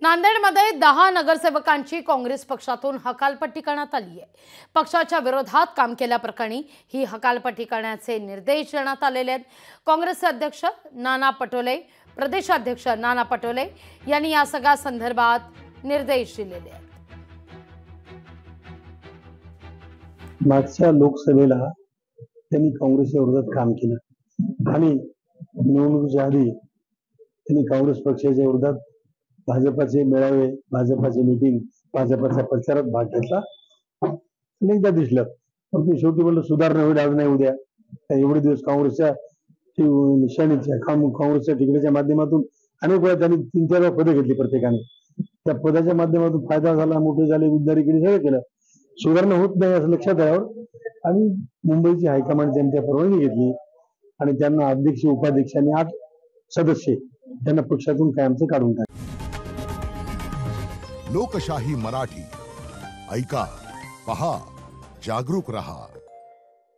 नांदेडमध्ये 10 नगरसेवकांची काँग्रेस पक्षातून हकालपट्टी करण्यात आली आहे। पक्षाच्या विरोधात काम केल्याप्रकरणी ही हकालपट्टी करण्याचे निर्देश देण्यात आलेले आहेत। काँग्रेसचे अध्यक्ष नाना पटोले, प्रदेशाध्यक्ष नाना पटोले यांनी या सगळ्या संदर्भात निर्देश दिलेले आहेत। मागच्या लोकसभेला त्यांनी काँग्रेसच्या विरोधात काम केलं आणि निवडणुकीच्या आधी त्यांनी काँग्रेस पक्षाच्या विरोधात भाजपाचे मेळावे, भाजपाचे मीटिंग, भाजपाच्या प्रचारात भाग घेतला। अनेकदा दिसलं, पण शेवटी म्हणलं सुधारणा होईल आज नाही उद्या। एवढे दिवस काँग्रेसच्या निशाणीच्या काँग्रेसच्या तिकडेच्या माध्यमातून अनेक वेळा त्यांनी 3-4 वेळा पदं घेतली प्रत्येकाने। त्या पदाच्या माध्यमातून फायदा झाला, मोठे झाले, गुद्दारी केली, सगळं केलं। सुधारणा होत नाही असं लक्षात आल्यावर आम्ही मुंबईची हायकमांड त्यांच्या परवानगी घेतली आणि त्यांना अध्यक्ष, उपाध्यक्षांनी 8 सदस्य त्यांना पक्षातून कायमचं काढून टाकले। लोकशाही मराठी ऐका, पहा, जागरूक रहा।